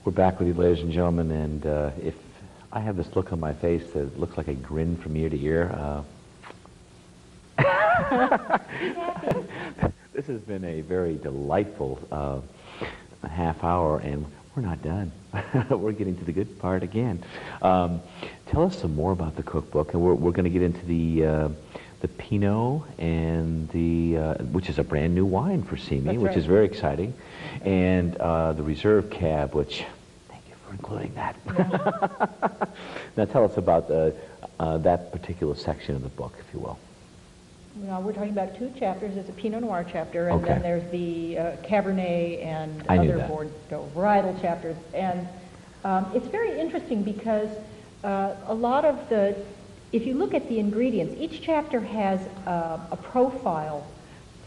We're back with you, ladies and gentlemen, and if I have this look on my face that looks like a grin from ear to ear, this has been a very delightful half hour, and we're not done. We're getting to the good part again. Tell us some more about the cookbook, and we're going to get into the Pinot and which is a brand new wine for Simi, which is very exciting, and the Reserve Cab, which thank you for including that. Yeah. Now tell us about that particular section of the book, if you will. Well, we're talking about two chapters. There's a Pinot Noir chapter, and then there's the Cabernet and other Bordeaux varietal chapters. And it's very interesting because a lot of if you look at the ingredients, each chapter has a profile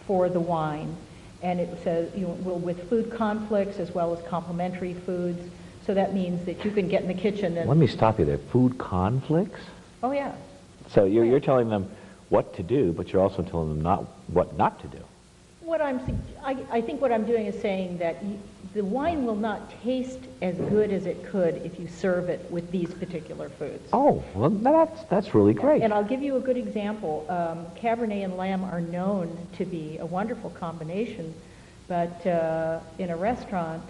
for the wine, and it says, with food conflicts as well as complementary foods. So that means that you can get in the kitchen and... Let me stop you there. Food conflicts? Oh, yeah. So you're telling them what to do, but you're also telling them what not to do. I think what I'm doing is saying that the wine will not taste as good as it could if you serve it with these particular foods. Oh, well, that's really great. And I'll give you a good example. Cabernet and lamb are known to be a wonderful combination, but in a restaurant,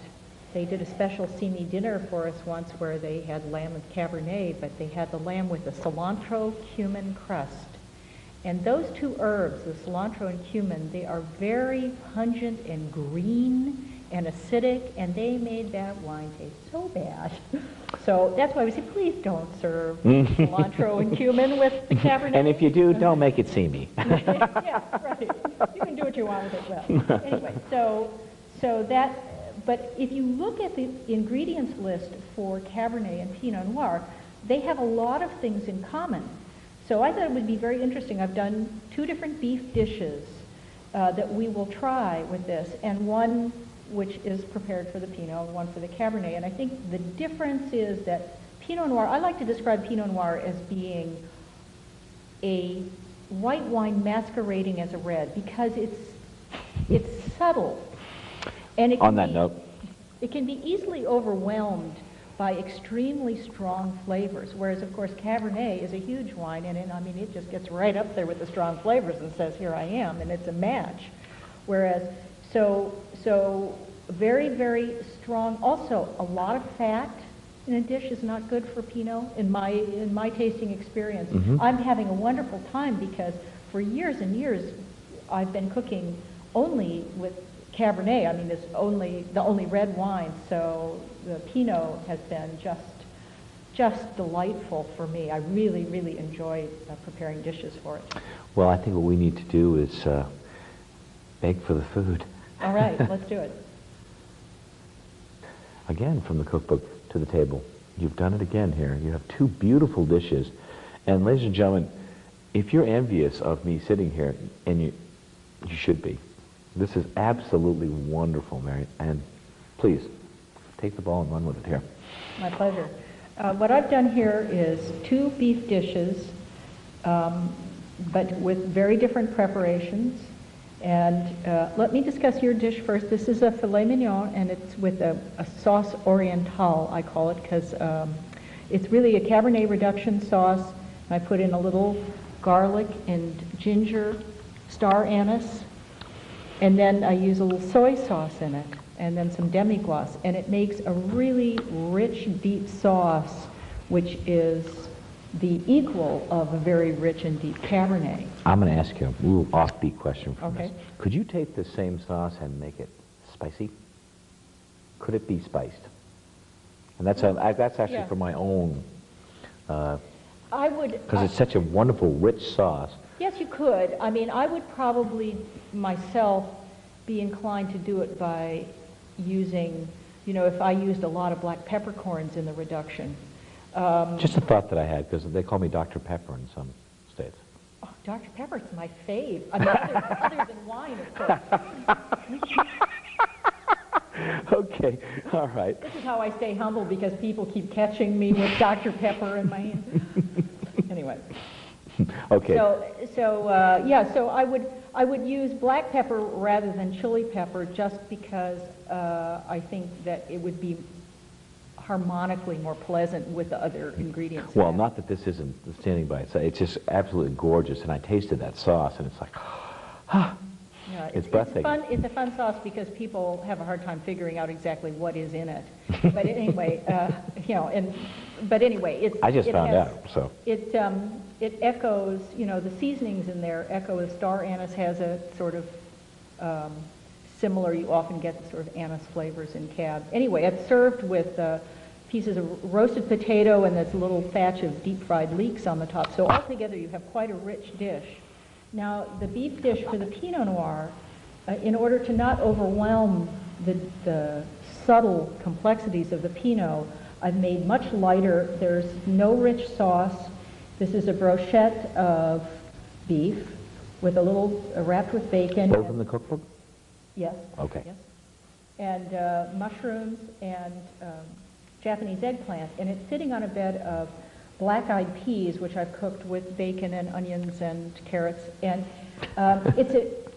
they did a special Simi dinner for us once where they had lamb with Cabernet, but they had the lamb with a cilantro cumin crust. And those two herbs, the cilantro and cumin, they are very pungent and green and acidic, and they made that wine taste so bad. So that's why we say, please don't serve cilantro and cumin with the Cabernet. And if you do, don't make it Simi. Yeah, right. You can do what you want with it. Well, anyway, so that, but if you look at the ingredients list for Cabernet and Pinot Noir, they have a lot of things in common. So I thought it would be very interesting. I've done two different beef dishes that we will try with this, and one which is prepared for the Pinot, one for the Cabernet. And I think the difference is that Pinot Noir, I like to describe Pinot Noir as being a white wine masquerading as a red because it's subtle. And it On that note, it can be easily overwhelmed by extremely strong flavors, whereas of course Cabernet is a huge wine, and it just gets right up there with the strong flavors and says, here I am, and it's a match. Whereas, so very, very strong. Also, a lot of fat in a dish is not good for Pinot, in my tasting experience. Mm-hmm. I'm having a wonderful time because for years and years I've been cooking only with Cabernet. It's the only red wine, so the Pinot has been just delightful for me. I really, really enjoy preparing dishes for it. Well, I think what we need to do is beg for the food. All right, let's do it. Again, from the cookbook to the table. You've done it again here. You have two beautiful dishes. And ladies and gentlemen, if you're envious of me sitting here, and you should be, this is absolutely wonderful, Mary. And please, take the ball and run with it here. My pleasure. What I've done here is two beef dishes, but with very different preparations. And let me discuss your dish first. This is a filet mignon, and it's with a sauce oriental, I call it, because it's really a Cabernet reduction sauce. I put in a little garlic and ginger, star anise, and then I use a little soy sauce in it, and then some demi-glace, and it makes a really rich, deep sauce, which is the equal of a very rich and deep Cabernet. I'm going to ask you a little offbeat question from this. Could you take the same sauce and make it spicy? Could it be spiced? And that's actually for my own. I would, because it's such a wonderful, rich sauce. Yes, you could. I would probably myself be inclined to do it by using, if I used a lot of black peppercorns in the reduction. Just a thought that I had, because they call me Dr. Pepper in some states. Oh, Dr. Pepper, it's my fave. Other than wine, of course. Okay, all right. This is how I stay humble, because people keep catching me with Dr. Pepper in my hand. Anyway. Okay. So I would use black pepper rather than chili pepper, just because I think that it would be harmonically more pleasant with the other ingredients. Well, not that this isn't standing by itself. It's just absolutely gorgeous, and I tasted that sauce, and it's like, ah, Yeah, it's breathtaking. It's a fun sauce because people have a hard time figuring out exactly what is in it. But anyway, I just found out, so. It echoes, the seasonings in there echo. The star anise has a sort of similar. You often get sort of anise flavors in Cab. Anyway, it's served with pieces of roasted potato and this little thatch of deep fried leeks on the top. So altogether, you have quite a rich dish. Now, the beef dish for the Pinot Noir, in order to not overwhelm the subtle complexities of the Pinot, I've made much lighter. There's no rich sauce. This is a brochette of beef with a little wrapped with bacon. Both in the cookbook? Yes. Okay. Yes. And mushrooms and Japanese eggplant, and it's sitting on a bed of black-eyed peas, which I've cooked with bacon and onions and carrots. And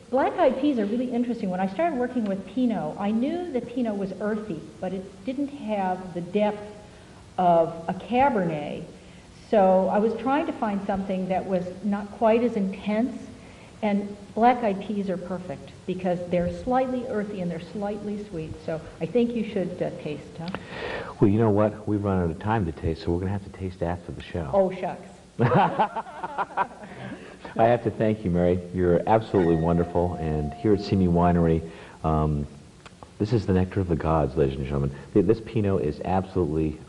black-eyed peas are really interesting. When I started working with Pinot, I knew that Pinot was earthy, but it didn't have the depth of a Cabernet. So I was trying to find something that was not quite as intense, and black-eyed peas are perfect because they're slightly earthy and they're slightly sweet. So I think you should taste, huh? Well, you know what? We've run out of time to taste, so we're going to have to taste after the show. Oh, shucks. I have to thank you, Mary. You're absolutely wonderful. And here at Simi Winery, this is the nectar of the gods, ladies and gentlemen. This Pinot is absolutely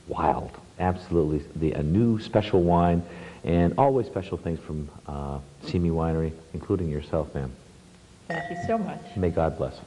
wild, absolutely a new special wine, and always special things from Simi Winery, including yourself, ma'am. Thank you so much. May God bless.